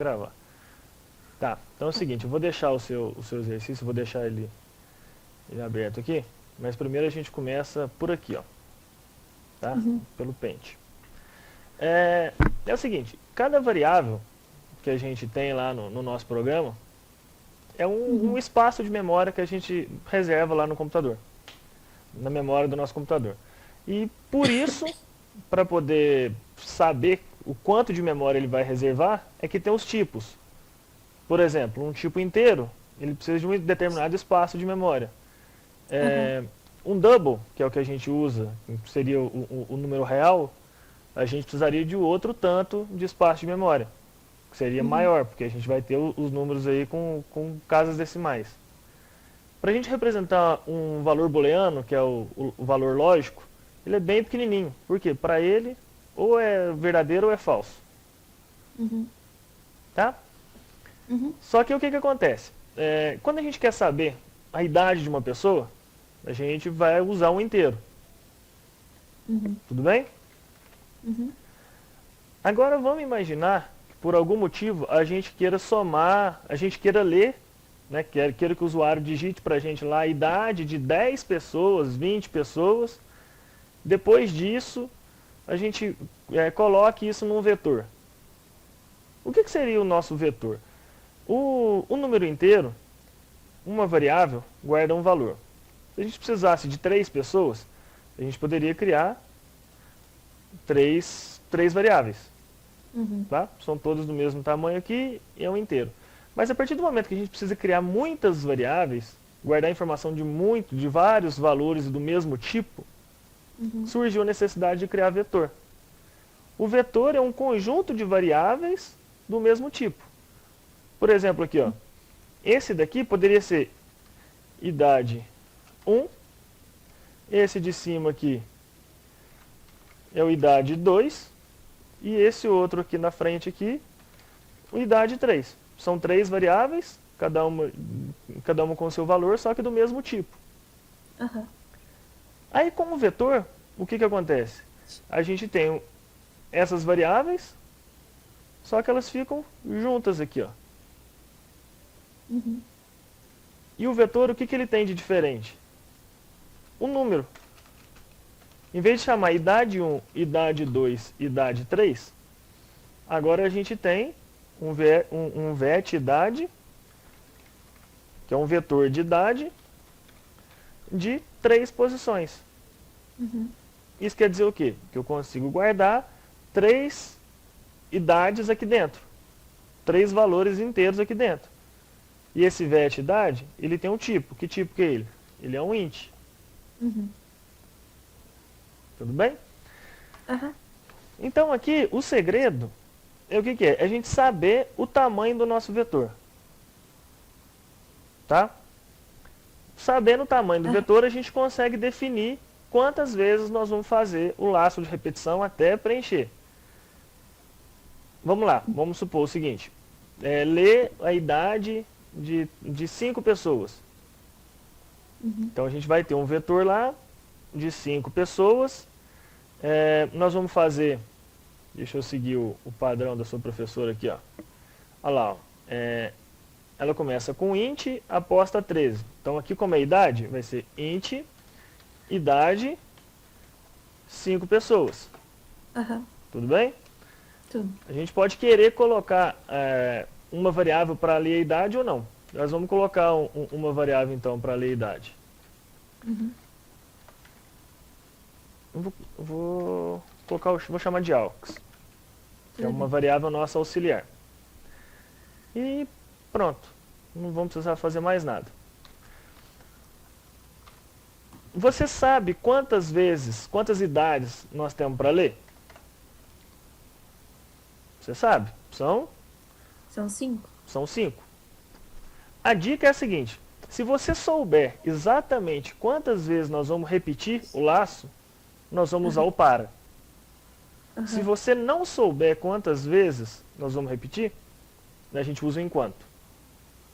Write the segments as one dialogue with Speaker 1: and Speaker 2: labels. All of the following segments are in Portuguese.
Speaker 1: Gravar. Tá, então é o seguinte, eu vou deixar o seu exercício, vou deixar ele aberto aqui, mas primeiro a gente começa por aqui, ó, tá?
Speaker 2: Uhum.
Speaker 1: Pelo pente. É o seguinte, cada variável que a gente tem lá no nosso programa é um
Speaker 2: Uhum.
Speaker 1: espaço de memória que a gente reserva lá no computador, na memória do nosso computador. E por isso, para poder saber o quanto de memória ele vai reservar, é que tem os tipos. Por exemplo, um tipo inteiro, ele precisa de um determinado espaço de memória.
Speaker 2: Aham.
Speaker 1: Um double, que é o que a gente usa, que seria o número real, a gente precisaria de outro tanto de espaço de memória, que seria
Speaker 2: Uhum.
Speaker 1: maior, porque a gente vai ter os números aí com casas decimais. Para a gente representar um valor booleano, que é o valor lógico, ele é bem pequenininho. Por quê? Para ele, ou é verdadeiro ou é falso.
Speaker 2: Uhum.
Speaker 1: Tá?
Speaker 2: Uhum.
Speaker 1: Só que o que acontece? Quando a gente quer saber a idade de uma pessoa, a gente vai usar um inteiro.
Speaker 2: Uhum.
Speaker 1: Tudo bem?
Speaker 2: Uhum.
Speaker 1: Agora vamos imaginar que por algum motivo a gente queira somar, a gente queira ler, né, queira que o usuário digite para a gente lá a idade de 10 pessoas, 20 pessoas. Depois disso, a gente coloque isso num vetor. O que seria o nosso vetor? O número inteiro, uma variável, guarda um valor. Se a gente precisasse de 3 pessoas, a gente poderia criar três variáveis.
Speaker 2: Uhum.
Speaker 1: Tá? São todas do mesmo tamanho aqui e é um inteiro. Mas a partir do momento que a gente precisa criar muitas variáveis, guardar informação de vários valores do mesmo tipo,
Speaker 2: Uhum.
Speaker 1: surgiu a necessidade de criar vetor. O vetor é um conjunto de variáveis do mesmo tipo. Por exemplo, aqui, ó, esse daqui poderia ser idade 1, esse de cima aqui é o idade 2, e esse outro aqui na frente aqui, o idade 3. São 3 variáveis, cada uma com seu valor, só que do mesmo tipo.
Speaker 2: Aham.
Speaker 1: Aí com o vetor, o que acontece? A gente tem essas variáveis, só que elas ficam juntas aqui, ó.
Speaker 2: Uhum.
Speaker 1: E o vetor, o que ele tem de diferente? Um número. Em vez de chamar idade 1, idade 2, idade 3, agora a gente tem um vet idade, que é um vetor de idade, de 3 posições.
Speaker 2: Uhum.
Speaker 1: Isso quer dizer o quê? Que eu consigo guardar 3 idades aqui dentro. 3 valores inteiros aqui dentro. E esse vet idade, ele tem um tipo. Que tipo que é ele? Ele é um int.
Speaker 2: Uhum.
Speaker 1: Tudo bem?
Speaker 2: Aham.
Speaker 1: Então aqui, o segredo é o que é? É a gente saber o tamanho do nosso vetor. Tá? Sabendo o tamanho do
Speaker 2: Aham.
Speaker 1: vetor, a gente consegue definir quantas vezes nós vamos fazer o laço de repetição até preencher. Vamos lá, vamos supor o seguinte. Ler a idade de 5 pessoas.
Speaker 2: Uhum.
Speaker 1: Então a gente vai ter um vetor lá de 5 pessoas. Nós vamos fazer, deixa eu seguir o padrão da sua professora aqui, ó. Olha lá, ó. Ela começa com int, aposta 13. Então aqui como é idade, vai ser int, idade, 5 pessoas.
Speaker 2: Aham.
Speaker 1: Tudo bem?
Speaker 2: Tudo.
Speaker 1: A gente pode querer colocar uma variável para ler a idade ou não. Nós vamos colocar uma variável então para ler a idade.
Speaker 2: Uhum.
Speaker 1: Vou colocar, vou chamar de aux, que é
Speaker 2: Tudo
Speaker 1: uma
Speaker 2: bem.
Speaker 1: variável nossa auxiliar. E pronto, não vamos precisar fazer mais nada. Você sabe quantas vezes, quantas idades nós temos para ler? Você sabe?
Speaker 2: São 5?
Speaker 1: São 5. A dica é a seguinte: se você souber exatamente quantas vezes nós vamos repetir o laço, nós vamos usar
Speaker 2: Aham.
Speaker 1: o para. Se
Speaker 2: Aham.
Speaker 1: você não souber quantas vezes nós vamos repetir, a gente usa o enquanto.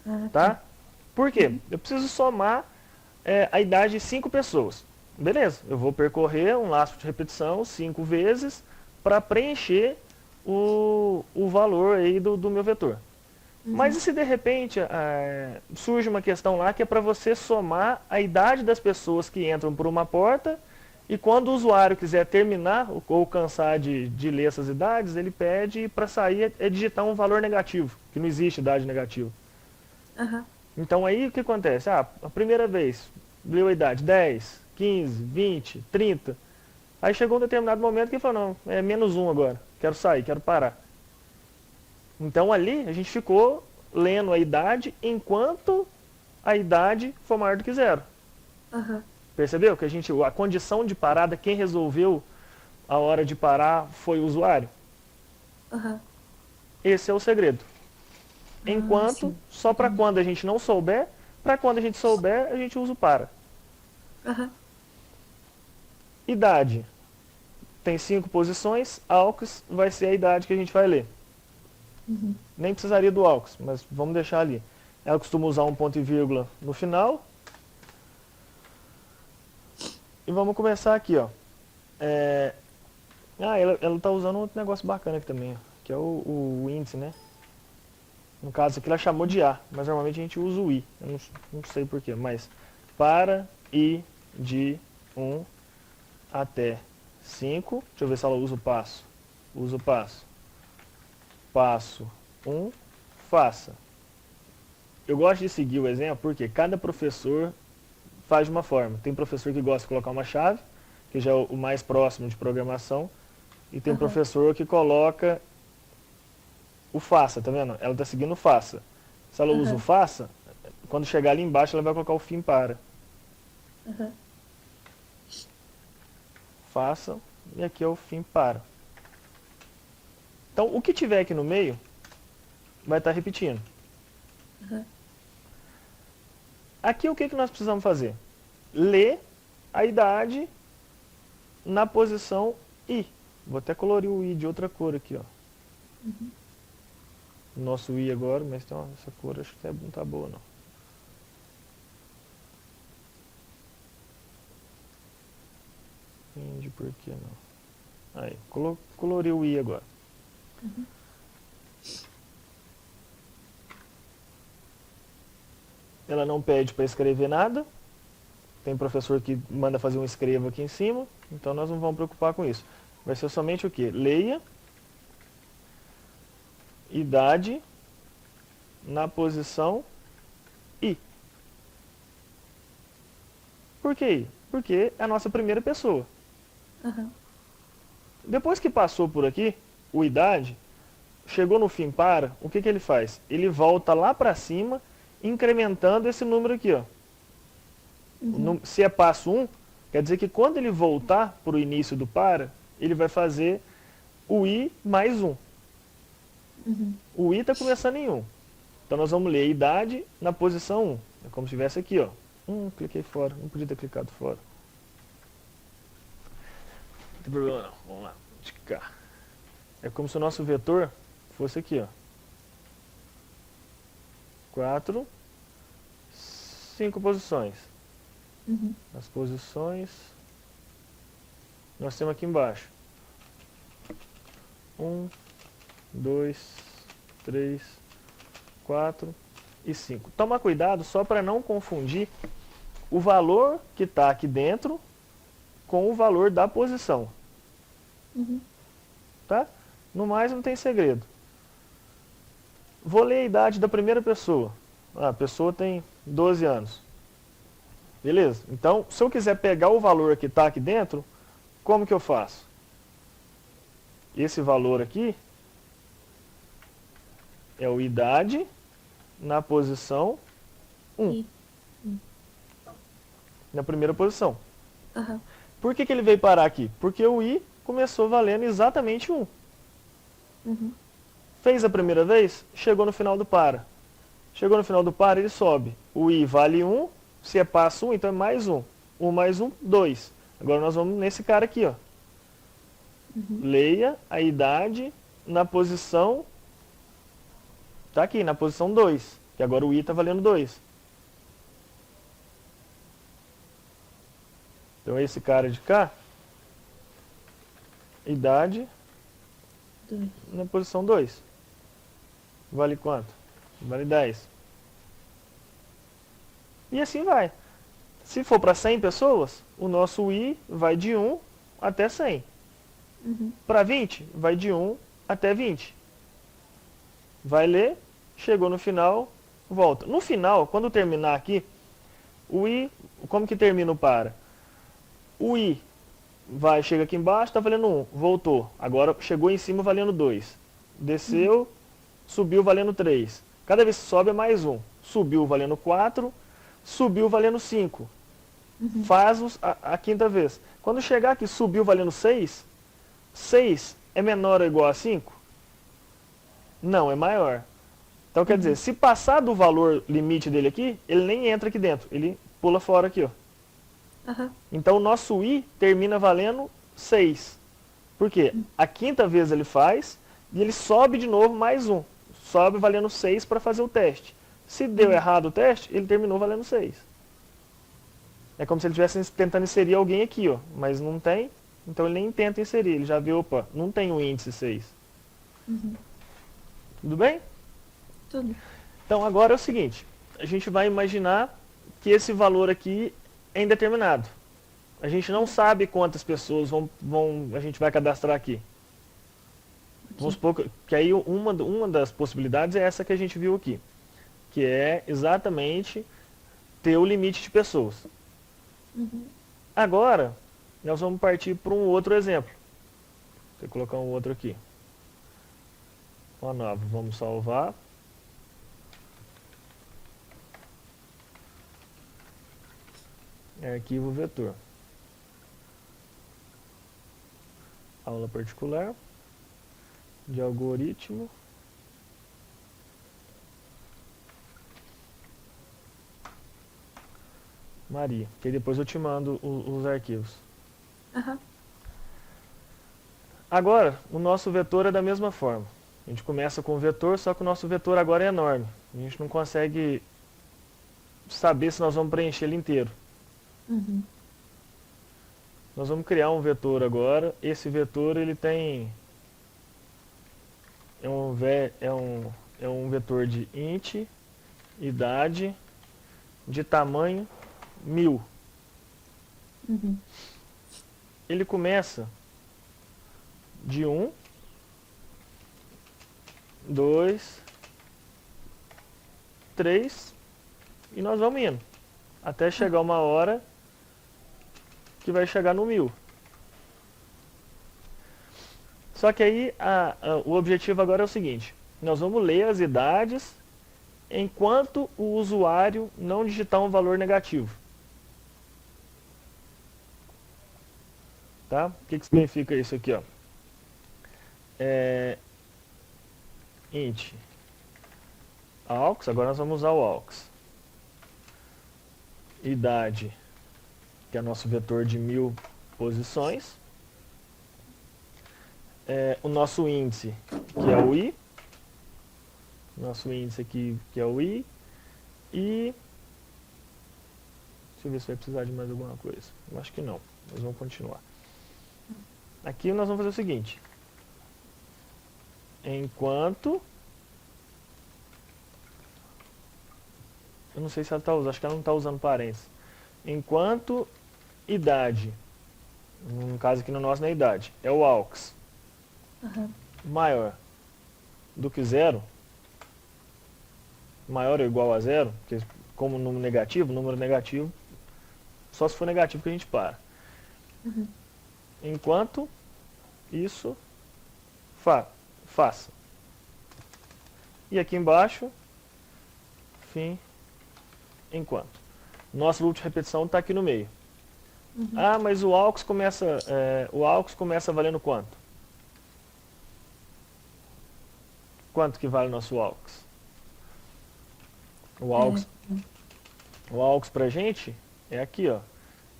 Speaker 2: Ah, tá.
Speaker 1: Tá? Por quê?
Speaker 2: Uhum.
Speaker 1: Eu preciso somar a idade de 5 pessoas. Beleza, eu vou percorrer um laço de repetição 5 vezes para preencher o valor aí do meu vetor.
Speaker 2: Uhum.
Speaker 1: Mas e se de repente surge uma questão lá que é para você somar a idade das pessoas que entram por uma porta e quando o usuário quiser terminar ou cansar de ler essas idades, ele pede para sair é digitar um valor negativo, que não existe idade negativa.
Speaker 2: Aham.
Speaker 1: Então aí o que acontece? A primeira vez, leu a idade 10, 15, 20, 30. Aí chegou um determinado momento que ele falou, não, é menos um agora, quero sair, quero parar. Então ali a gente ficou lendo a idade enquanto a idade for maior do que zero.
Speaker 2: Aham.
Speaker 1: Percebeu? Que a condição de parada, quem resolveu a hora de parar foi o usuário.
Speaker 2: Aham.
Speaker 1: Esse é o segredo.
Speaker 2: Ah,
Speaker 1: Enquanto,
Speaker 2: sim.
Speaker 1: só para
Speaker 2: Entendi.
Speaker 1: quando a gente não souber, para quando a gente souber, a gente usa o para.
Speaker 2: Aham.
Speaker 1: Idade. Tem 5 posições, AUX vai ser a idade que a gente vai ler.
Speaker 2: Uhum.
Speaker 1: Nem precisaria do AUX, mas vamos deixar ali. Ela costuma usar um ponto e vírgula no final. E vamos começar aqui, ó. Ela tá usando outro negócio bacana aqui também, ó, que é o índice, né? No caso aqui ela chamou de A, mas normalmente a gente usa o I. Eu não sei porquê, mas para I de 1 até 5. Deixa eu ver se ela usa o passo. Usa o passo. Passo 1, faça. Eu gosto de seguir o exemplo porque cada professor faz de uma forma. Tem professor que gosta de colocar uma chave, que já é o mais próximo de programação, e tem
Speaker 2: Aham.
Speaker 1: professor que coloca o faça, tá vendo? Ela está seguindo o faça. Se ela usa o
Speaker 2: Aham.
Speaker 1: faça, quando chegar ali embaixo ela vai colocar o fim para.
Speaker 2: Aham.
Speaker 1: Faça, e aqui é o fim para. Então, o que tiver aqui no meio, vai estar repetindo.
Speaker 2: Aham.
Speaker 1: Aqui o que nós precisamos fazer? Ler a idade na posição I. Vou até colorir o I de outra cor aqui, ó.
Speaker 2: Uhum.
Speaker 1: Nosso I agora, mas tem essa cor acho que não tá boa não. Inde, por que não? Aí, colori o I agora.
Speaker 2: Uhum.
Speaker 1: Ela não pede para escrever nada. Tem professor que manda fazer um escreva aqui em cima, então nós não vamos preocupar com isso. Vai ser somente o que? Leia idade na posição I. Por que I? Porque é a nossa primeira pessoa.
Speaker 2: Aham.
Speaker 1: Depois que passou por aqui, o idade, chegou no fim para, o que ele faz? Ele volta lá para cima, incrementando esse número aqui, ó.
Speaker 2: Uhum.
Speaker 1: Se é passo 1, quer dizer que quando ele voltar para o início do para, ele vai fazer o I mais 1.
Speaker 2: Uhum.
Speaker 1: O I está começando em 1. Então nós vamos ler a idade na posição 1. É como se estivesse aqui, ó. Cliquei fora. Não podia ter clicado fora. Não tem problema não. Vamos lá. De cá. É como se o nosso vetor fosse aqui, ó. 4, 5 posições.
Speaker 2: Uhum.
Speaker 1: As posições nós temos aqui embaixo. 1, 2, 3, 4 e 5. Toma cuidado só para não confundir o valor que está aqui dentro com o valor da posição.
Speaker 2: Uhum.
Speaker 1: Tá? No mais não tem segredo. Vou ler a idade da primeira pessoa. A pessoa tem 12 anos. Beleza? Então, se eu quiser pegar o valor que está aqui dentro, como que eu faço? Esse valor aqui é o idade na posição 1.
Speaker 2: E.
Speaker 1: Na primeira posição.
Speaker 2: Aham.
Speaker 1: Por que ele veio parar aqui? Porque o I começou valendo exatamente 1.
Speaker 2: Uhum.
Speaker 1: Fez a primeira vez, chegou no final do para. Chegou no final do para, ele sobe. O I vale 1, se é passo 1, então é mais 1. 1 mais 1, 2. Agora nós vamos nesse cara aqui, ó.
Speaker 2: Uhum.
Speaker 1: Leia a idade na posição... Tá aqui, na posição 2. Que agora o I está valendo 2. Então esse cara de cá, idade
Speaker 2: 2.
Speaker 1: na posição 2. Vale quanto? Vale 10. E assim vai. Se for para 100 pessoas, o nosso I vai de 1 até 100.
Speaker 2: Uhum.
Speaker 1: Para 20, vai de 1 até 20. Vai ler, chegou no final, volta. No final, quando terminar aqui, o I, como que termina o para? O I chega aqui embaixo, está valendo 1, voltou. Agora chegou em cima valendo 2. Desceu, subiu valendo 3. Cada vez que sobe é mais 1. Subiu valendo 4, subiu valendo 5.
Speaker 2: Uhum.
Speaker 1: Faz a quinta vez. Quando chegar aqui, subiu valendo 6, 6 é menor ou igual a 5? Não, é maior. Então quer dizer, se passar do valor limite dele aqui, ele nem entra aqui dentro, ele pula fora aqui, ó.
Speaker 2: Aham.
Speaker 1: Então o nosso I termina valendo 6. Por quê? A quinta vez ele faz e ele sobe de novo mais 1. Sobe valendo 6 para fazer o teste. Se deu errado o teste, ele terminou valendo 6. É como se ele estivesse tentando inserir alguém aqui, ó, mas não tem, então ele nem tenta inserir. Ele já viu, opa, não tem o índice 6.
Speaker 2: Uhum.
Speaker 1: Tudo bem?
Speaker 2: Tudo.
Speaker 1: Então agora é o seguinte, a gente vai imaginar que esse valor aqui é indeterminado. A gente não sabe quantas pessoas a gente vai cadastrar aqui. Vamos supor que aí uma das possibilidades é essa que a gente viu aqui, que é exatamente ter o limite de pessoas.
Speaker 2: Uhum.
Speaker 1: Agora, nós vamos partir para um outro exemplo. Vou colocar um outro aqui. Uma nova, vamos salvar. Arquivo vetor. Aula particular de algoritmo. Maria, que aí depois eu te mando os arquivos.
Speaker 2: Aham.
Speaker 1: Agora, o nosso vetor é da mesma forma. A gente começa com o vetor, só que o nosso vetor agora é enorme. A gente não consegue saber se nós vamos preencher ele inteiro.
Speaker 2: Uhum.
Speaker 1: Nós vamos criar um vetor agora. Esse vetor ele tem é um vetor de int, idade, de tamanho 1000.
Speaker 2: Uhum.
Speaker 1: Ele começa de 1, 2, 3 e nós vamos indo até chegar uma hora que vai chegar no 1000. Só que aí o objetivo agora é o seguinte, nós vamos ler as idades enquanto o usuário não digitar um valor negativo. Tá? O que significa isso aqui, ó? Int aux, agora nós vamos usar o aux. Idade, que é nosso vetor de 1000 posições. O nosso índice, que é o i. Nosso índice aqui, que é o i. E deixa eu ver se vai precisar de mais alguma coisa. Eu acho que não. Nós vamos continuar. Aqui nós vamos fazer o seguinte. Enquanto... Eu não sei se ela está usando, acho que ela não está usando parênteses. Enquanto idade, no caso aqui no nosso não é idade, é o aux,
Speaker 2: Aham.
Speaker 1: maior do que 0, maior ou igual a 0, porque como número negativo, só se for negativo que a gente para.
Speaker 2: Uhum.
Speaker 1: Enquanto isso faça. E aqui embaixo, fim, enquanto. Nosso loop de repetição está aqui no meio.
Speaker 2: Uhum.
Speaker 1: Ah, mas o aux começa valendo quanto? Quanto que vale o nosso aux? O aux pra gente é aqui, ó.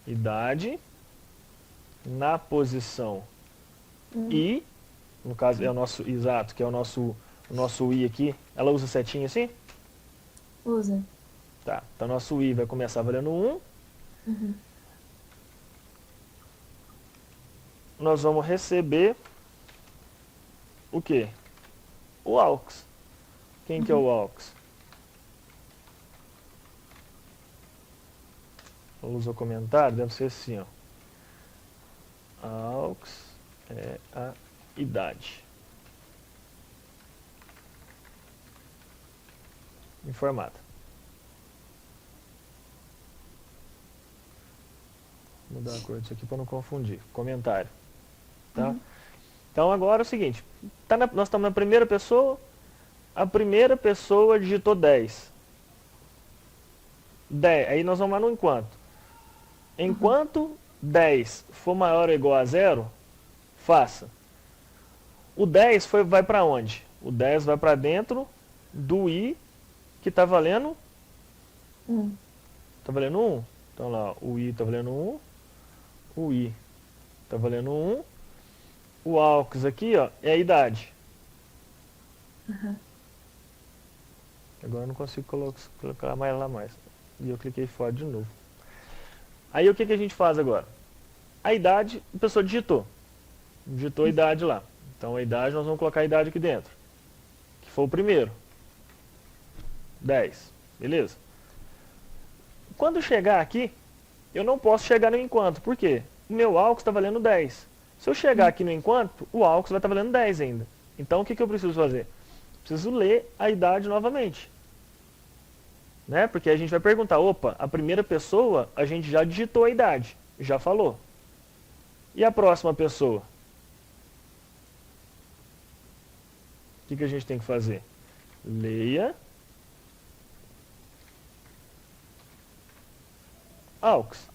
Speaker 1: Idade na posição i, no caso é o nosso exato, que é o nosso i aqui. Ela usa setinha assim?
Speaker 2: Usa.
Speaker 1: Tá, então nosso i vai começar valendo 1.
Speaker 2: Uhum.
Speaker 1: Nós vamos receber o quê? O AUX. Quem que é o AUX? Usa o comentário, deve ser assim, ó. AUX é a idade. Informada. Vou mudar a cor disso aqui para não confundir. Comentário. Tá? Então agora é o seguinte. Nós estamos na primeira pessoa. A primeira pessoa digitou 10. 10. Aí nós vamos lá no enquanto. Enquanto 10 for maior ou igual a 0, faça. O 10 vai para onde? O 10 vai para dentro do i que está valendo
Speaker 2: 1.
Speaker 1: Está valendo 1. Então lá, o i está valendo 1. O i está valendo 1. O AUX aqui, ó, é a idade. Agora eu não consigo colocar mais lá mais. E eu cliquei fora de novo. Aí o que a gente faz agora? A idade, a pessoa digitou. Digitou a idade lá. Então a idade, nós vamos colocar a idade aqui dentro. Que foi o primeiro. 10. Beleza? Quando chegar aqui, eu não posso chegar no enquanto. Por quê? O meu AUX está valendo 10. Se eu chegar aqui no enquanto, o AUX vai estar valendo 10 ainda. Então o que eu preciso fazer? Preciso ler a idade novamente. Né? Porque a gente vai perguntar, opa, a primeira pessoa, a gente já digitou a idade. Já falou. E a próxima pessoa? O que a gente tem que fazer? Leia AUX.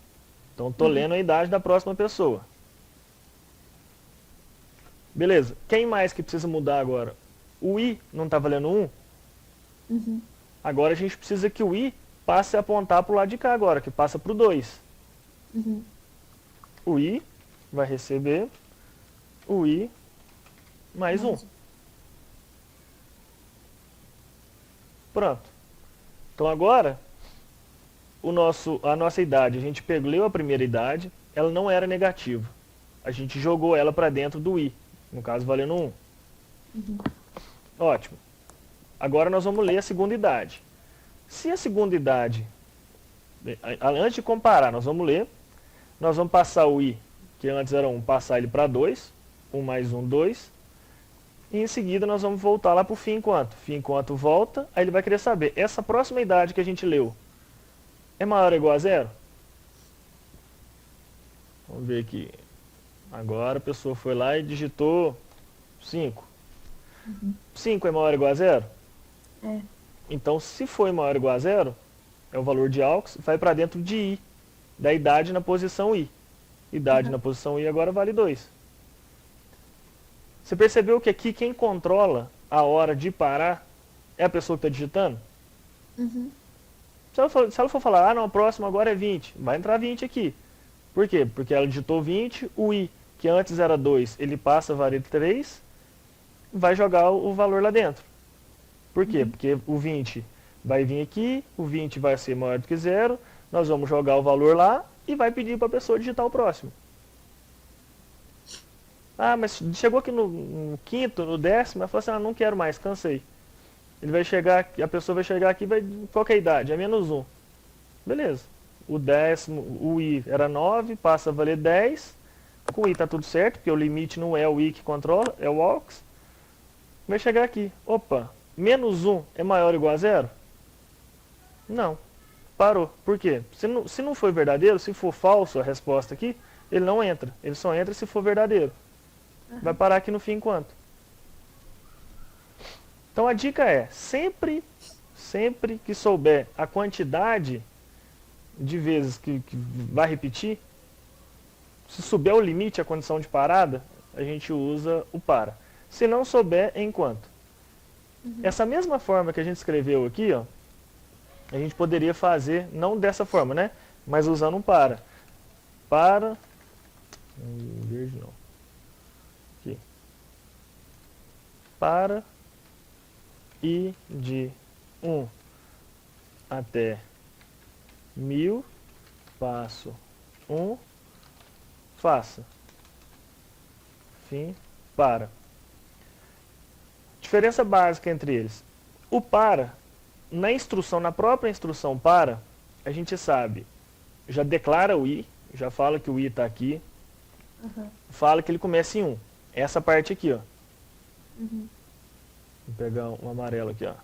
Speaker 1: Então estou lendo a idade da próxima pessoa. Beleza. Quem mais que precisa mudar agora? O i não está valendo 1? Agora a gente precisa que o i passe a apontar para o lado de cá agora, que passa para o 2. O i vai receber o i mais 1. Pronto. Então agora, a nossa idade, a gente leu a primeira idade, ela não era negativa. A gente jogou ela para dentro do i, no caso valendo 1. Ótimo. Agora nós vamos ler a segunda idade. Se a segunda idade, antes de comparar, nós vamos passar o i, que antes era 1, passar ele para 2, 1 mais 1, 2. E em seguida nós vamos voltar lá para o fim enquanto. Fim enquanto volta, aí ele vai querer saber, essa próxima idade que a gente leu, é maior ou igual a 0? Vamos ver aqui. Agora a pessoa foi lá e digitou 5. 5 é maior ou igual a 0?
Speaker 2: É.
Speaker 1: Então, se for maior ou igual a 0, é o valor de AUX, vai para dentro de i, da idade na posição i. Idade na posição i agora vale 2. Você percebeu que aqui quem controla a hora de parar é a pessoa que está digitando? Se ela for falar, não, o próximo agora é 20, vai entrar 20 aqui. Por quê? Porque ela digitou 20, o i, que antes era 2, ele passa a valer 3, vai jogar o valor lá dentro. Por quê? Porque o 20 vai vir aqui, o 20 vai ser maior do que 0, nós vamos jogar o valor lá e vai pedir para a pessoa digitar o próximo. Ah, mas chegou aqui no quinto, no décimo, ela falou assim, não quero mais, cansei. Ele vai chegar, a pessoa vai chegar aqui, qual que é a idade? É menos 1. Beleza. O décimo, o i era 9, passa a valer 10. Com o i está tudo certo, porque o limite não é o i que controla, é o AUX. Vai chegar aqui, opa, menos 1 é maior ou igual a 0? Não. Parou. Por quê? Se não for verdadeiro, se for falso a resposta aqui, ele não entra. Ele só entra se for verdadeiro. Vai parar aqui no fim enquanto. Então a dica é, sempre que souber a quantidade de vezes que vai repetir, se souber o limite, a condição de parada, a gente usa o para. Se não souber, é enquanto. Essa mesma forma que a gente escreveu aqui, ó, a gente poderia fazer, não dessa forma, né? Mas usando um para. Para. Verde não. Aqui. Para i de 1 até 1000, passo 1, faça. Fim, para. Diferença básica entre eles. O para, na instrução, na própria instrução para, a gente sabe, já declara o i, já fala que o i está aqui,
Speaker 2: Aham.
Speaker 1: fala que ele começa em 1. Essa parte aqui, ó.
Speaker 2: Uhum.
Speaker 1: Vou pegar um amarelo aqui, ó.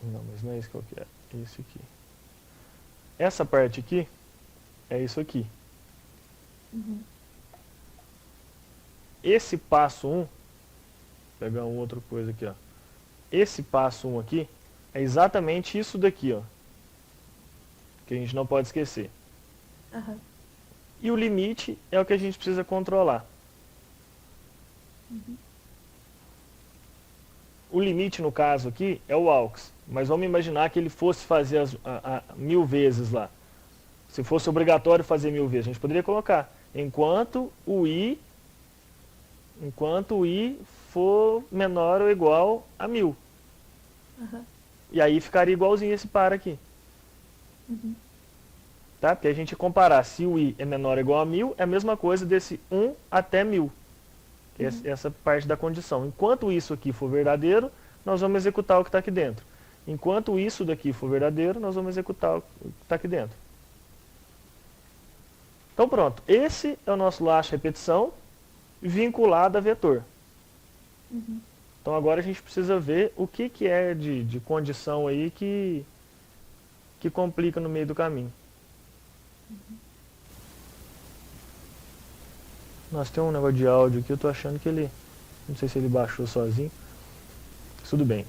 Speaker 1: Não, mas não é isso que eu quero. É isso aqui. Essa parte aqui é isso aqui.
Speaker 2: Uhum.
Speaker 1: Esse passo 1, vou pegar uma outra coisa aqui, ó. Esse passo 1 aqui é exatamente isso daqui, ó. Que a gente não pode esquecer.
Speaker 2: Aham.
Speaker 1: E o limite é o que a gente precisa controlar.
Speaker 2: Uhum.
Speaker 1: O limite, no caso aqui, é o aux. Mas vamos imaginar que ele fosse fazer 1000 vezes lá. Se fosse obrigatório fazer 1000 vezes, a gente poderia colocar enquanto o i for menor ou igual a 1000.
Speaker 2: Aham.
Speaker 1: E aí ficaria igualzinho esse par aqui.
Speaker 2: Uhum.
Speaker 1: Tá? Porque a gente comparar se o i é menor ou igual a 1000, é a mesma coisa desse 1 até 1000. Essa parte da condição. Enquanto isso aqui for verdadeiro, nós vamos executar o que está aqui dentro. Enquanto isso daqui for verdadeiro, nós vamos executar o que está aqui dentro. Então pronto, esse é o nosso last repetição vinculado a vetor.
Speaker 2: Uhum.
Speaker 1: Então agora a gente precisa ver o que é de condição aí que complica no meio do caminho. Nossa, tem um negócio de áudio aqui, eu tô achando que ele... Não sei se ele baixou sozinho. Tudo bem.